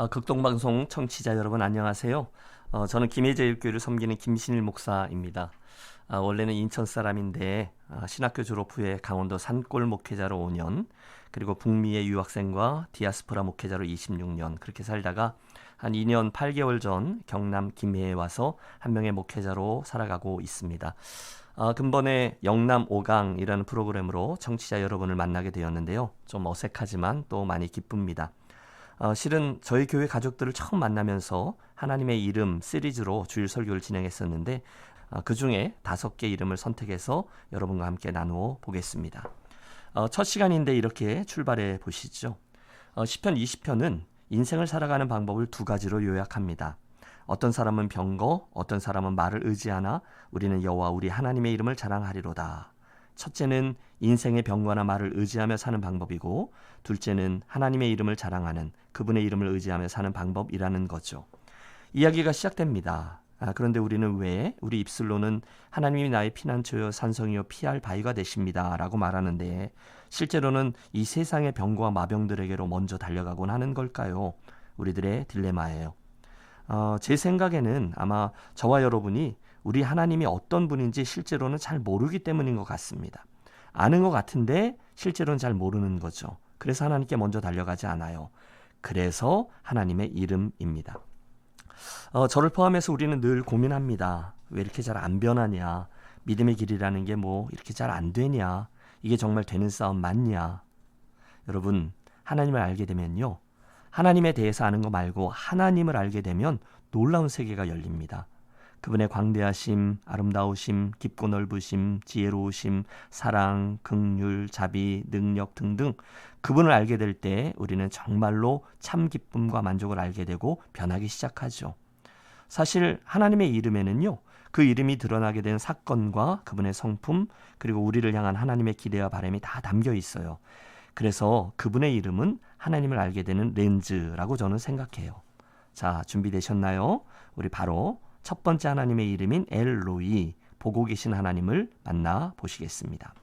극동방송 청취자 여러분 안녕하세요. 저는 김해제일교회를 섬기는 김신일 목사입니다. 원래는 인천 사람인데 신학교 졸업 후에 강원도 산골 목회자로 5년, 그리고 북미의 유학생과 디아스포라 목회자로 26년 그렇게 살다가 한 2년 8개월 전 경남 김해에 와서 한 명의 목회자로 살아가고 있습니다. 근본에 영남 5강이라는 프로그램으로 청취자 여러분을 만나게 되었는데요. 좀 어색하지만 또 많이 기쁩니다. 실은 저희 교회 가족들을 처음 만나면서 하나님의 이름 시리즈로 주일 설교를 진행했었는데 그 중에 5개 이름을 선택해서 여러분과 함께 나누어 보겠습니다. 첫 시간인데 이렇게 출발해 보시죠. 시편 20편은 인생을 살아가는 방법을 2가지로 요약합니다. 어떤 사람은 병거, 어떤 사람은 말을 의지하나 우리는 여호와 우리 하나님의 이름을 자랑하리로다. 첫째는 인생의 병거나 말을 의지하며 사는 방법이고, 둘째는 하나님의 이름을 자랑하는 그분의 이름을 의지하며 사는 방법이라는 거죠. 이야기가 시작됩니다. 그런데 우리는 왜 우리 입술로는 하나님이 나의 피난처요 산성이요 피할 바위가 되십니다 라고 말하는데, 실제로는 이 세상의 병과 마병들에게로 먼저 달려가곤 하는 걸까요? 우리들의 딜레마예요. 제 생각에는 아마 저와 여러분이 우리 하나님이 어떤 분인지 실제로는 잘 모르기 때문인 것 같습니다. 아는 것 같은데 실제로는 잘 모르는 거죠. 그래서 하나님께 먼저 달려가지 않아요. 그래서 하나님의 이름입니다. 저를 포함해서 우리는 늘 고민합니다. 왜 이렇게 잘 안 변하냐? 믿음의 길이라는 게 뭐 이렇게 잘 안 되냐? 이게 정말 되는 싸움 맞냐? 여러분, 하나님을 알게 되면요, 하나님에 대해서 아는 거 말고 하나님을 알게 되면 놀라운 세계가 열립니다. 그분의 광대하심, 아름다우심, 깊고 넓으심, 지혜로우심, 사랑, 긍휼, 자비, 능력 등등, 그분을 알게 될 때 우리는 정말로 참 기쁨과 만족을 알게 되고 변하기 시작하죠. 사실 하나님의 이름에는요, 그 이름이 드러나게 된 사건과 그분의 성품, 그리고 우리를 향한 하나님의 기대와 바람이 다 담겨 있어요. 그래서 그분의 이름은 하나님을 알게 되는 렌즈라고 저는 생각해요. 자, 준비되셨나요? 우리 바로 첫 번째 하나님의 이름인 엘로이, 보고 계신 하나님을 만나 보시겠습니다.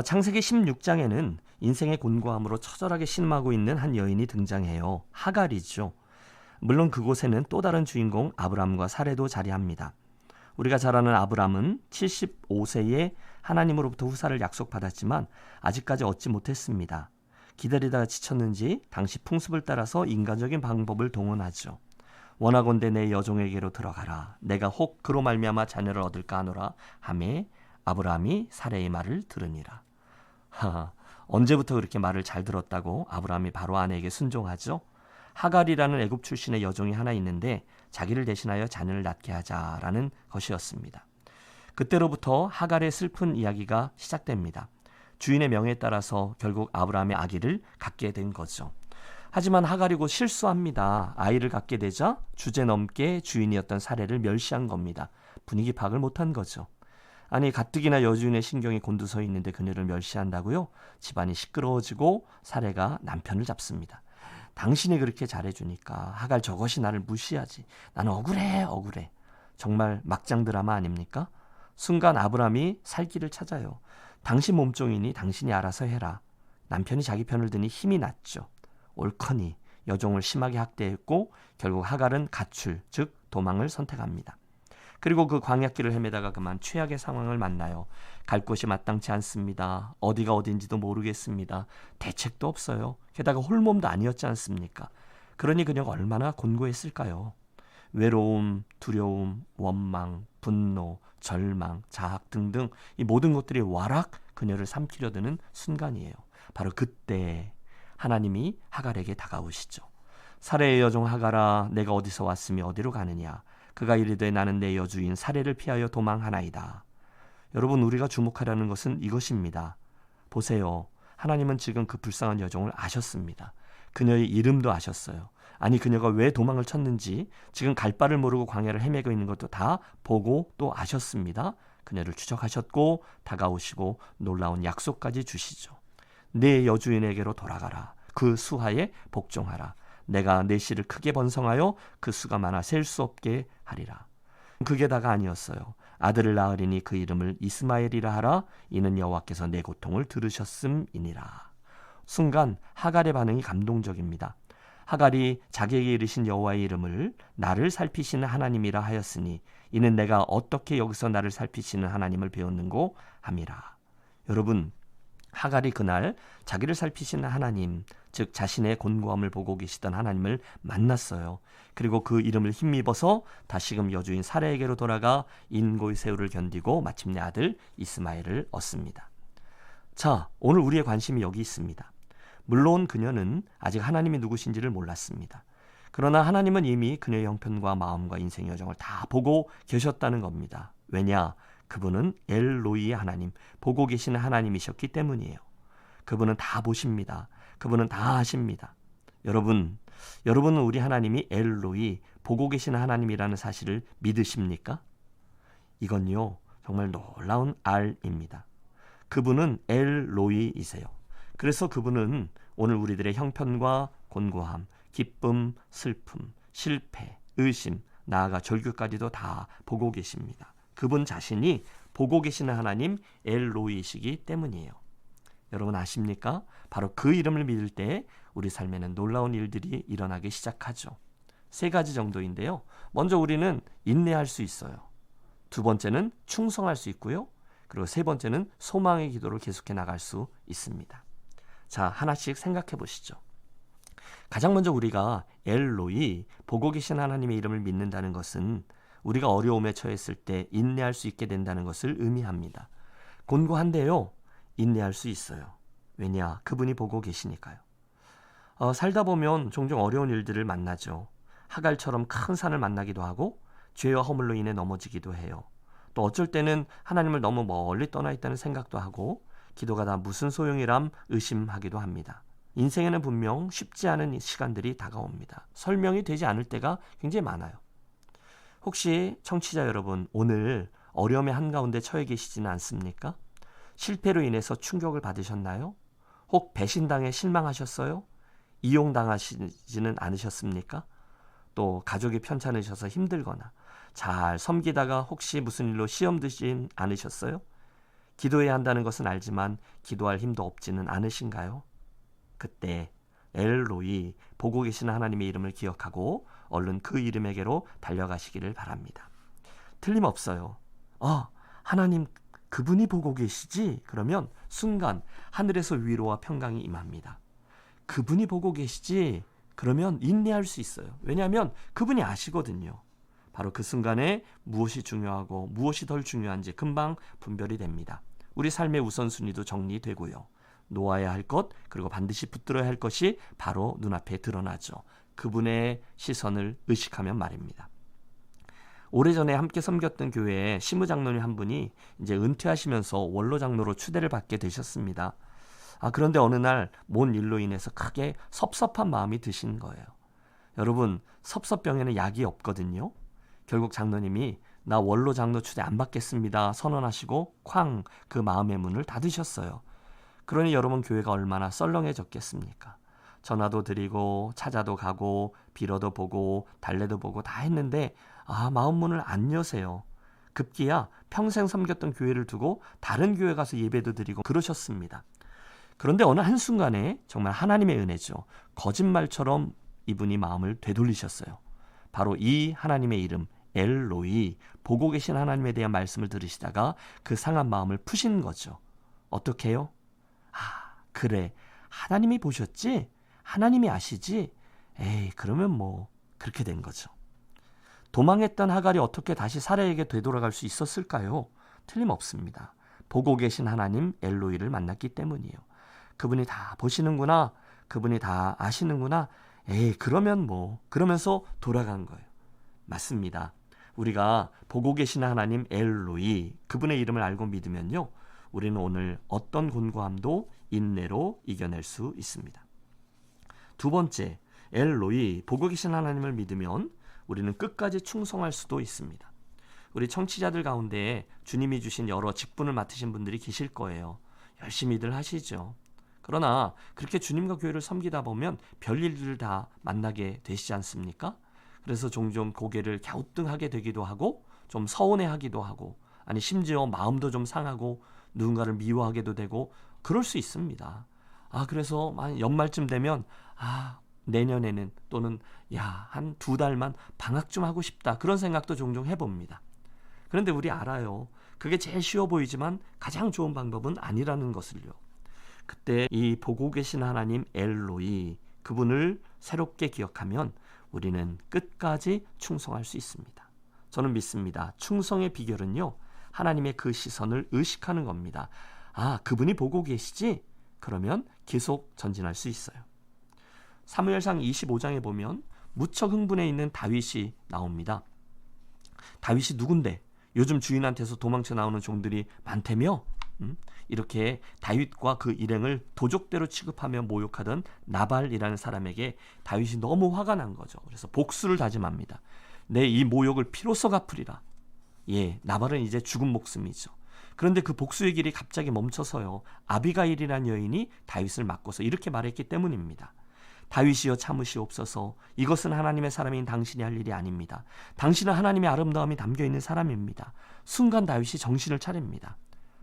창세기 16장에는 인생의 곤고함으로 처절하게 신음하고 있는 한 여인이 등장해요. 하갈이죠. 물론 그곳에는 또 다른 주인공 아브람과 사레도 자리합니다. 우리가 잘 아는 아브람은 75세에 하나님으로부터 후사를 약속받았지만 아직까지 얻지 못했습니다. 기다리다가 지쳤는지 당시 풍습을 따라서 인간적인 방법을 동원하죠. 원하건대 내 여종에게로 들어가라. 내가 혹 그로 말미암아 자녀를 얻을까 하노라 하매 아브라함이 사레의 말을 들으니라. 언제부터 그렇게 말을 잘 들었다고 아브라함이 바로 아내에게 순종하죠? 하갈이라는 애굽 출신의 여종이 하나 있는데 자기를 대신하여 자녀를 낳게 하자라는 것이었습니다. 그때로부터 하갈의 슬픈 이야기가 시작됩니다. 주인의 명에 따라서 결국 아브라함의 아기를 갖게 된 거죠. 하지만 하갈이 곧 실수합니다. 아이를 갖게 되자 주제넘게 주인이었던 사레를 멸시한 겁니다. 분위기 파악을 못한 거죠. 아니, 가뜩이나 여주인의 신경이 곤두서 있는데 그녀를 멸시한다고요? 집안이 시끄러워지고 사레가 남편을 잡습니다. 당신이 그렇게 잘해주니까 하갈 저것이 나를 무시하지. 나는 억울해. 정말 막장 드라마 아닙니까? 순간 아브라함이 살 길을 찾아요. 당신 몸종이니 당신이 알아서 해라. 남편이 자기 편을 드니 힘이 났죠. 옳거니 여종을 심하게 학대했고 결국 하갈은 가출, 즉 도망을 선택합니다. 그리고 그 광야길을 헤매다가 그만 최악의 상황을 만나요. 갈 곳이 마땅치 않습니다. 어디가 어딘지도 모르겠습니다. 대책도 없어요. 게다가 홀몸도 아니었지 않습니까? 그러니 그녀가 얼마나 곤고했을까요? 외로움, 두려움, 원망, 분노, 절망, 자학 등등 이 모든 것들이 와락 그녀를 삼키려 드는 순간이에요. 바로 그때 하나님이 하갈에게 다가오시죠. 사레의 여종 하갈아, 내가 어디서 왔으며 어디로 가느냐? 그가 이르되 나는 내 여주인 사레를 피하여 도망하나이다. 여러분, 우리가 주목하려는 것은 이것입니다. 보세요. 하나님은 지금 그 불쌍한 여종을 아셨습니다. 그녀의 이름도 아셨어요. 아니, 그녀가 왜 도망을 쳤는지, 지금 갈 바를 모르고 광야를 헤매고 있는 것도 다 보고 또 아셨습니다. 그녀를 추적하셨고 다가오시고 놀라운 약속까지 주시죠. 내 여주인에게로 돌아가라. 그 수하에 복종하라. 내가 내 씨를 크게 번성하여 그 수가 많아 셀 수 없게 하리라. 그게 다가 아니었어요. 아들을 낳으리니 그 이름을 이스마엘이라 하라. 이는 여호와께서 내 고통을 들으셨음이니라. 순간 하갈의 반응이 감동적입니다. 하갈이 자기에게 이르신 여호와의 이름을 나를 살피시는 하나님이라 하였으니 이는 내가 어떻게 여기서 나를 살피시는 하나님을 배웠는고 함이라. 여러분, 하갈이 그날 자기를 살피시는 하나님, 즉 자신의 곤고함을 보고 계시던 하나님을 만났어요. 그리고 그 이름을 힘입어서 다시금 여주인 사라에게로 돌아가 인고의 세월을 견디고 마침내 아들 이스마엘을 얻습니다. 자, 오늘 우리의 관심이 여기 있습니다. 물론 그녀는 아직 하나님이 누구신지를 몰랐습니다. 그러나 하나님은 이미 그녀의 형편과 마음과 인생의 여정을 다 보고 계셨다는 겁니다. 왜냐? 그분은 엘로이의 하나님, 보고 계시는 하나님이셨기 때문이에요. 그분은 다 보십니다. 그분은 다 아십니다. 여러분은 우리 하나님이 엘로이, 보고 계시는 하나님이라는 사실을 믿으십니까? 이건요, 정말 놀라운 알입니다. 그분은 엘로이이세요. 그래서 그분은 오늘 우리들의 형편과 곤고함, 기쁨, 슬픔, 실패, 의심, 나아가 절규까지도 다 보고 계십니다. 그분 자신이 보고 계시는 하나님 엘로이시기 때문이에요. 여러분 아십니까? 바로 그 이름을 믿을 때 우리 삶에는 놀라운 일들이 일어나기 시작하죠. 3가지 정도인데요. 먼저 우리는 인내할 수 있어요. 2번째는 충성할 수 있고요. 그리고 3번째는 소망의 기도를 계속해 나갈 수 있습니다. 자, 하나씩 생각해 보시죠. 가장 먼저 우리가 엘로이, 보고 계신 하나님의 이름을 믿는다는 것은 우리가 어려움에 처했을 때 인내할 수 있게 된다는 것을 의미합니다. 곤고한데요, 인내할 수 있어요. 왜냐? 그분이 보고 계시니까요. 살다 보면 종종 어려운 일들을 만나죠. 하갈처럼 큰 산을 만나기도 하고 죄와 허물로 인해 넘어지기도 해요. 또 어쩔 때는 하나님을 너무 멀리 떠나 있다는 생각도 하고 기도가 다 무슨 소용이람 의심하기도 합니다. 인생에는 분명 쉽지 않은 시간들이 다가옵니다. 설명이 되지 않을 때가 굉장히 많아요. 혹시 청취자 여러분, 오늘 어려움의 한가운데 처해 계시지는 않습니까? 실패로 인해서 충격을 받으셨나요? 혹 배신당해 실망하셨어요? 이용당하시지는 않으셨습니까? 또 가족이 편찮으셔서 힘들거나 잘 섬기다가 혹시 무슨 일로 시험 드시진 않으셨어요? 기도해야 한다는 것은 알지만 기도할 힘도 없지는 않으신가요? 그때 엘로이, 보고 계시는 하나님의 이름을 기억하고 얼른 그 이름에게로 달려가시기를 바랍니다. 틀림없어요. 하나님 그분이 보고 계시지? 그러면 순간 하늘에서 위로와 평강이 임합니다. 그분이 보고 계시지? 그러면 인내할 수 있어요. 왜냐하면 그분이 아시거든요. 바로 그 순간에 무엇이 중요하고 무엇이 덜 중요한지 금방 분별이 됩니다. 우리 삶의 우선순위도 정리되고요. 놓아야 할 것, 그리고 반드시 붙들어야 할 것이 바로 눈앞에 드러나죠. 그분의 시선을 의식하면 말입니다. 오래전에 함께 섬겼던 교회에 시무장로님 한 분이 이제 은퇴하시면서 원로장로로 추대를 받게 되셨습니다. 그런데 어느 날 뭔 일로 인해서 크게 섭섭한 마음이 드신 거예요. 여러분, 섭섭병에는 약이 없거든요. 결국 장로님이 나 원로장로 추대 안 받겠습니다 선언하시고 쾅, 그 마음의 문을 닫으셨어요. 그러니 여러분, 교회가 얼마나 썰렁해졌겠습니까? 전화도 드리고 찾아도 가고 빌어도 보고 달래도 보고 다 했는데 마음 문을 안 여세요. 급기야 평생 섬겼던 교회를 두고 다른 교회 가서 예배도 드리고 그러셨습니다. 그런데 어느 한순간에 정말 하나님의 은혜죠. 거짓말처럼 이분이 마음을 되돌리셨어요. 바로 이 하나님의 이름 엘로이, 보고 계신 하나님에 대한 말씀을 들으시다가 그 상한 마음을 푸신 거죠. 어떻게 해요? 그래, 하나님이 보셨지? 하나님이 아시지? 그러면 뭐 그렇게 된 거죠. 도망했던 하갈이 어떻게 다시 사라에게 되돌아갈 수 있었을까요? 틀림없습니다. 보고 계신 하나님 엘로이를 만났기 때문이에요. 그분이 다 보시는구나, 그분이 다 아시는구나, 그러면 뭐, 그러면서 돌아간 거예요. 맞습니다. 우리가 보고 계신 하나님 엘로이, 그분의 이름을 알고 믿으면요, 우리는 오늘 어떤 곤고함도 인내로 이겨낼 수 있습니다. 2번째, 엘로이, 보고 계신 하나님을 믿으면 우리는 끝까지 충성할 수도 있습니다. 우리 청취자들 가운데 주님이 주신 여러 직분을 맡으신 분들이 계실 거예요. 열심히들 하시죠. 그러나 그렇게 주님과 교회를 섬기다 보면 별일들을 다 만나게 되시지 않습니까? 그래서 종종 고개를 갸우뚱하게 되기도 하고 좀 서운해하기도 하고, 아니 심지어 마음도 좀 상하고 누군가를 미워하게도 되고 그럴 수 있습니다. 그래서 연말쯤 되면 내년에는 또는 한 2달만 방학 좀 하고 싶다. 그런 생각도 종종 해봅니다. 그런데 우리 알아요. 그게 제일 쉬워 보이지만 가장 좋은 방법은 아니라는 것을요. 그때 이 보고 계신 하나님 엘로이, 그분을 새롭게 기억하면 우리는 끝까지 충성할 수 있습니다. 저는 믿습니다. 충성의 비결은요, 하나님의 그 시선을 의식하는 겁니다. 그분이 보고 계시지? 그러면 계속 전진할 수 있어요. 사무엘상 25장에 보면 무척 흥분해 있는 다윗이 나옵니다. 다윗이 누군데? 요즘 주인한테서 도망쳐 나오는 종들이 많다며? 이렇게 다윗과 그 일행을 도적대로 취급하며 모욕하던 나발이라는 사람에게 다윗이 너무 화가 난 거죠. 그래서 복수를 다짐합니다. 내 이 모욕을 피로써 갚으리라. 나발은 이제 죽은 목숨이죠. 그런데 그 복수의 길이 갑자기 멈춰서요, 아비가일이라는 여인이 다윗을 맡고서 이렇게 말했기 때문입니다. 다윗이여 참으시옵소서. 이것은 하나님의 사람인 당신이 할 일이 아닙니다. 당신은 하나님의 아름다움이 담겨있는 사람입니다. 순간 다윗이 정신을 차립니다.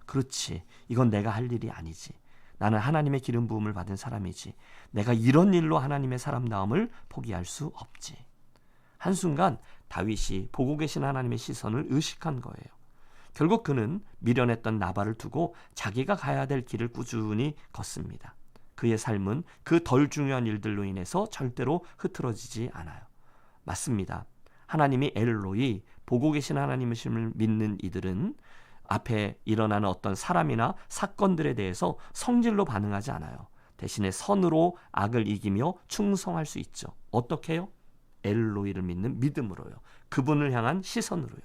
그렇지, 이건 내가 할 일이 아니지. 나는 하나님의 기름 부음을 받은 사람이지. 내가 이런 일로 하나님의 사람다움을 포기할 수 없지. 한순간 다윗이 보고 계신 하나님의 시선을 의식한 거예요. 결국 그는 미련했던 나발을 두고 자기가 가야 될 길을 꾸준히 걷습니다. 그의 삶은 그 덜 중요한 일들로 인해서 절대로 흐트러지지 않아요. 맞습니다. 하나님이 엘로이, 보고 계신 하나님이심을 믿는 이들은 앞에 일어나는 어떤 사람이나 사건들에 대해서 성질로 반응하지 않아요. 대신에 선으로 악을 이기며 충성할 수 있죠. 어떻게 해요? 엘로이를 믿는 믿음으로요. 그분을 향한 시선으로요.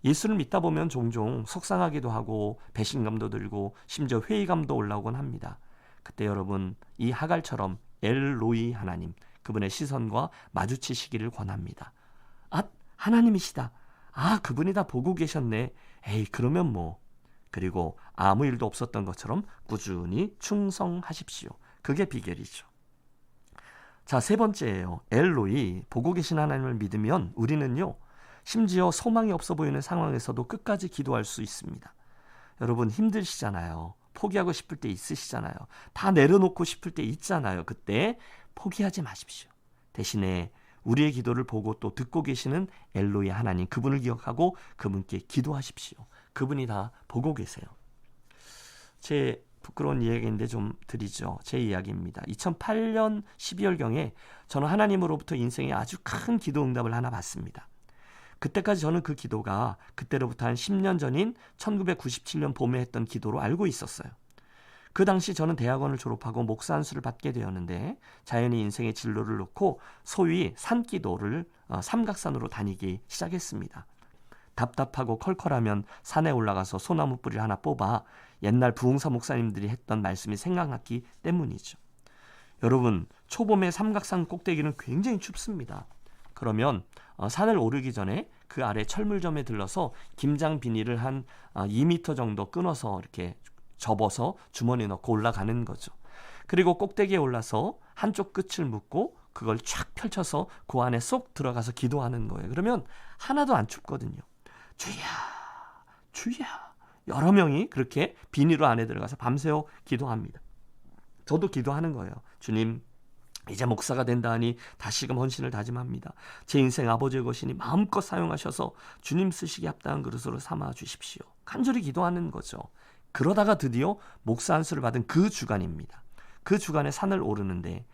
예수를 믿다 보면 종종 속상하기도 하고 배신감도 들고 심지어 회의감도 올라오곤 합니다. 그때 여러분, 이 하갈처럼 엘로이 하나님, 그분의 시선과 마주치시기를 권합니다. 하나님이시다. 그분이 다 보고 계셨네. 그러면 뭐. 그리고 아무 일도 없었던 것처럼 꾸준히 충성하십시오. 그게 비결이죠. 자, 3번째예요. 엘로이, 보고 계신 하나님을 믿으면 우리는요, 심지어 소망이 없어 보이는 상황에서도 끝까지 기도할 수 있습니다. 여러분 힘드시잖아요. 포기하고 싶을 때 있으시잖아요. 다 내려놓고 싶을 때 있잖아요. 그때 포기하지 마십시오. 대신에 우리의 기도를 보고 또 듣고 계시는 엘로이 하나님, 그분을 기억하고 그분께 기도하십시오. 그분이 다 보고 계세요. 제 부끄러운 이야기인데 좀 드리죠. 제 이야기입니다. 2008년 12월경에 저는 하나님으로부터 인생에 아주 큰 기도 응답을 하나 받습니다. 그때까지 저는 그 기도가 그때로부터 한 10년 전인 1997년 봄에 했던 기도로 알고 있었어요. 그 당시 저는 대학원을 졸업하고 목사 안수를 받게 되었는데 자연히 인생의 진로를 놓고 소위 산기도를 삼각산으로 다니기 시작했습니다. 답답하고 컬컬하면 산에 올라가서 소나무 뿌리를 하나 뽑아 옛날 부흥사 목사님들이 했던 말씀이 생각났기 때문이죠. 여러분, 초봄에 삼각산 꼭대기는 굉장히 춥습니다. 그러면 산을 오르기 전에 그 아래 철물점에 들러서 김장 비닐을 한 2m 정도 끊어서 이렇게 접어서 주머니에 넣고 올라가는 거죠. 그리고 꼭대기에 올라서 한쪽 끝을 묶고 그걸 쫙 펼쳐서 그 안에 쏙 들어가서 기도하는 거예요. 그러면 하나도 안 춥거든요. 주야, 주야. 여러 명이 그렇게 비닐로 안에 들어가서 밤새워 기도합니다. 저도 기도하는 거예요. 주님, 이제 목사가 된다 하니 다시금 헌신을 다짐합니다. 제 인생 아버지의 것이니 마음껏 사용하셔서 주님 쓰시기 합당한 그릇으로 삼아 주십시오. 간절히 기도하는 거죠. 그러다가 드디어 목사 안수를 받은 그 주간입니다. 그 주간에 산을 오르는데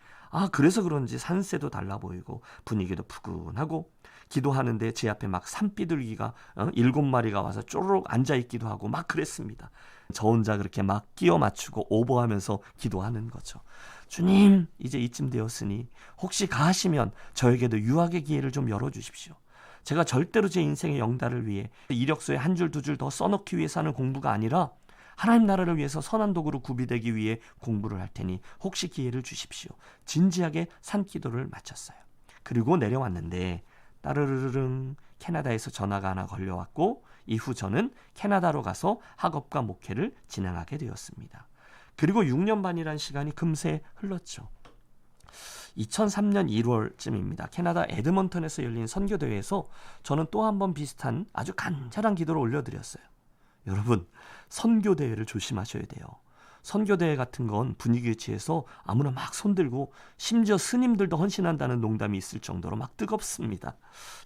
그래서 그런지 산세도 달라 보이고 분위기도 푸근하고 기도하는데 제 앞에 막 산비둘기가 7마리가 와서 쪼르륵 앉아있기도 하고 막 그랬습니다. 저 혼자 그렇게 막 끼워 맞추고 오버하면서 기도하는 거죠. 주님, 이제 이쯤 되었으니 혹시 가하시면 저에게도 유학의 기회를 좀 열어주십시오. 제가 절대로 제 인생의 영달을 위해 이력서에 한 줄 두 줄 더 써넣기 위해서 하는 공부가 아니라 하나님 나라를 위해서 선한 도구로 구비되기 위해 공부를 할 테니 혹시 기회를 주십시오. 진지하게 산기도를 마쳤어요. 그리고 내려왔는데 따르르릉 캐나다에서 전화가 하나 걸려왔고 이후 저는 캐나다로 가서 학업과 목회를 진행하게 되었습니다. 그리고 6년 반이라는 시간이 금세 흘렀죠. 2003년 1월쯤입니다. 캐나다 에드먼턴에서 열린 선교대회에서 저는 또 한 번 비슷한 아주 간절한 기도를 올려드렸어요. 여러분, 선교대회를 조심하셔야 돼요. 선교대회 같은 건 분위기에 취해서 아무나 막 손들고 심지어 스님들도 헌신한다는 농담이 있을 정도로 막 뜨겁습니다.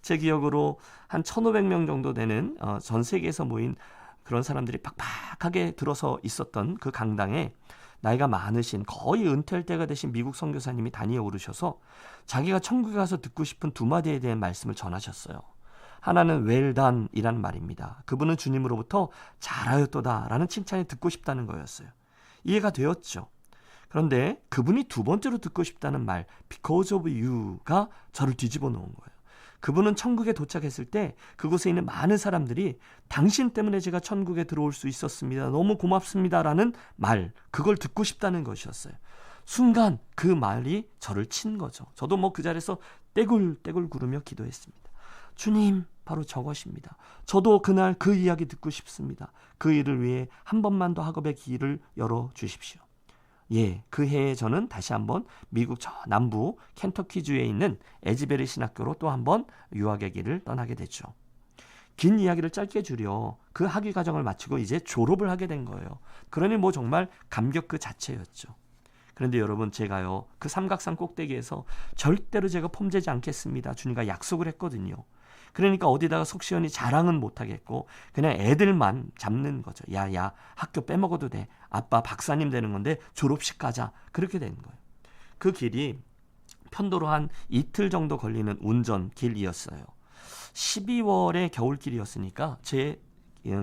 제 기억으로 한 1,500명 정도 되는 전 세계에서 모인 그런 사람들이 팍팍하게 들어서 있었던 그 강당에 나이가 많으신 거의 은퇴할 때가 되신 미국 선교사님이 단위에 오르셔서 자기가 천국에 가서 듣고 싶은 두 마디에 대한 말씀을 전하셨어요. 하나는 웰단이라는 말입니다. 그분은 주님으로부터 잘하였도다라는 칭찬이 듣고 싶다는 거였어요. 이해가 되었죠. 그런데 그분이 두 번째로 듣고 싶다는 말 because of you가 저를 뒤집어 놓은 거예요. 그분은 천국에 도착했을 때 그곳에 있는 많은 사람들이 당신 때문에 제가 천국에 들어올 수 있었습니다. 너무 고맙습니다라는 말, 그걸 듣고 싶다는 것이었어요. 순간 그 말이 저를 친 거죠. 저도 그 자리에서 떼굴떼굴 구르며 기도했습니다. 주님, 바로 저것입니다. 저도 그날 그 이야기 듣고 싶습니다. 그 일을 위해 한 번만 더 학업의 길을 열어주십시오. 예, 그 해에 저는 다시 한번 미국 저 남부 켄터키주에 있는 에즈베리 신학교로 또 한번 유학의 길을 떠나게 됐죠. 긴 이야기를 짧게 줄여 그 학위 과정을 마치고 이제 졸업을 하게 된 거예요. 그러니 정말 감격 그 자체였죠. 그런데 여러분, 제가요 그 삼각산 꼭대기에서 절대로 제가 폼되지 않겠습니다. 주님과 약속을 했거든요. 그러니까 어디다가 속 시원히 자랑은 못하겠고 그냥 애들만 잡는 거죠. 야, 학교 빼먹어도 돼. 아빠 박사님 되는 건데 졸업식 가자. 그렇게 된 거예요. 그 길이 편도로 한 이틀 정도 걸리는 운전 길이었어요. 12월의 겨울길이었으니까 제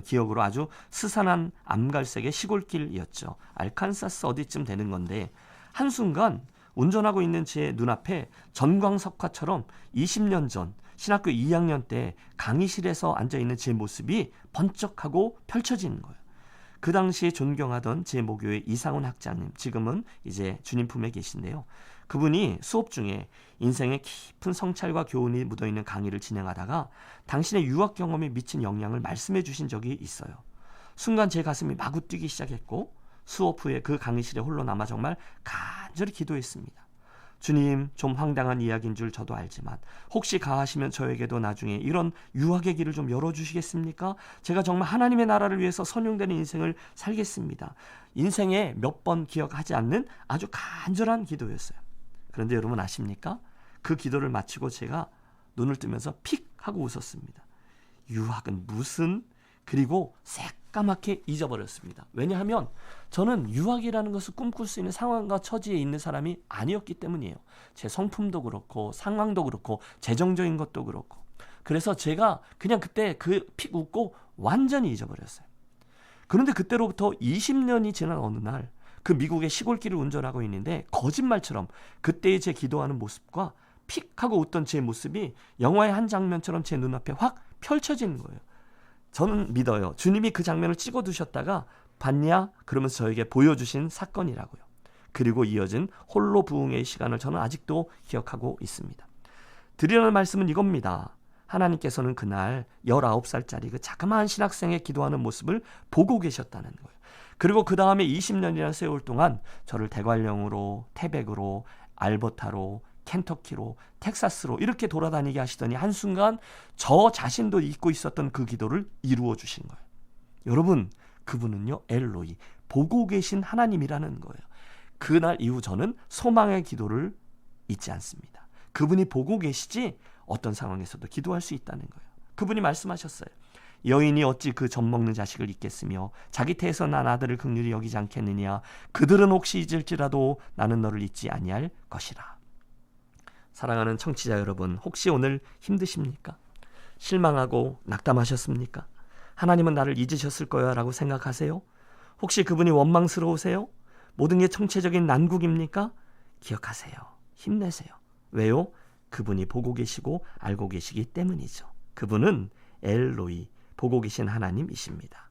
기억으로 아주 스산한 암갈색의 시골길이었죠. 알칸사스 어디쯤 되는 건데 한순간 운전하고 있는 제 눈앞에 전광석화처럼 20년 전 신학교 2학년 때 강의실에서 앉아있는 제 모습이 번쩍하고 펼쳐지는 거예요. 그 당시에 존경하던 제 모교의 이상훈 학장님, 지금은 이제 주님 품에 계신데요. 그분이 수업 중에 인생의 깊은 성찰과 교훈이 묻어있는 강의를 진행하다가 당신의 유학 경험에 미친 영향을 말씀해 주신 적이 있어요. 순간 제 가슴이 마구 뛰기 시작했고 수업 후에 그 강의실에 홀로 남아 정말 간절히 기도했습니다. 주님, 좀 황당한 이야기인 줄 저도 알지만 혹시 가하시면 저에게도 나중에 이런 유학의 길을 좀 열어주시겠습니까? 제가 정말 하나님의 나라를 위해서 선용되는 인생을 살겠습니다. 인생에 몇 번 기억하지 않는 아주 간절한 기도였어요. 그런데 여러분 아십니까? 그 기도를 마치고 제가 눈을 뜨면서 픽 하고 웃었습니다. 유학은 무슨? 그리고 새까맣게 잊어버렸습니다. 왜냐하면 저는 유학이라는 것을 꿈꿀 수 있는 상황과 처지에 있는 사람이 아니었기 때문이에요. 제 성품도 그렇고 상황도 그렇고 재정적인 것도 그렇고. 그래서 제가 그냥 그때 그 픽 웃고 완전히 잊어버렸어요. 그런데 그때로부터 20년이 지난 어느 날 그 미국의 시골길을 운전하고 있는데 거짓말처럼 그때의 제 기도하는 모습과 픽 하고 웃던 제 모습이 영화의 한 장면처럼 제 눈앞에 확 펼쳐지는 거예요. 저는 믿어요. 주님이 그 장면을 찍어두셨다가 봤냐? 그러면서 저에게 보여주신 사건이라고요. 그리고 이어진 홀로 부흥의 시간을 저는 아직도 기억하고 있습니다. 드리는 말씀은 이겁니다. 하나님께서는 그날 19살짜리 그 자그마한 신학생의 기도하는 모습을 보고 계셨다는 거예요. 그리고 그 다음에 20년이라는 세월 동안 저를 대관령으로, 태백으로, 알버타로, 켄터키로, 텍사스로 이렇게 돌아다니게 하시더니 한순간 저 자신도 잊고 있었던 그 기도를 이루어 주신 거예요. 여러분, 그분은요 엘로이, 보고 계신 하나님이라는 거예요. 그날 이후 저는 소망의 기도를 잊지 않습니다. 그분이 보고 계시지 어떤 상황에서도 기도할 수 있다는 거예요. 그분이 말씀하셨어요. 여인이 어찌 그 젖 먹는 자식을 잊겠으며 자기 태에서 난 아들을 긍휼히 여기지 않겠느냐. 그들은 혹시 잊을지라도 나는 너를 잊지 아니할 것이라. 사랑하는 청취자 여러분, 혹시 오늘 힘드십니까? 실망하고 낙담하셨습니까? 하나님은 나를 잊으셨을 거야 라고 생각하세요? 혹시 그분이 원망스러우세요? 모든 게 총체적인 난국입니까? 기억하세요. 힘내세요. 왜요? 그분이 보고 계시고 알고 계시기 때문이죠. 그분은 엘로이, 보고 계신 하나님이십니다.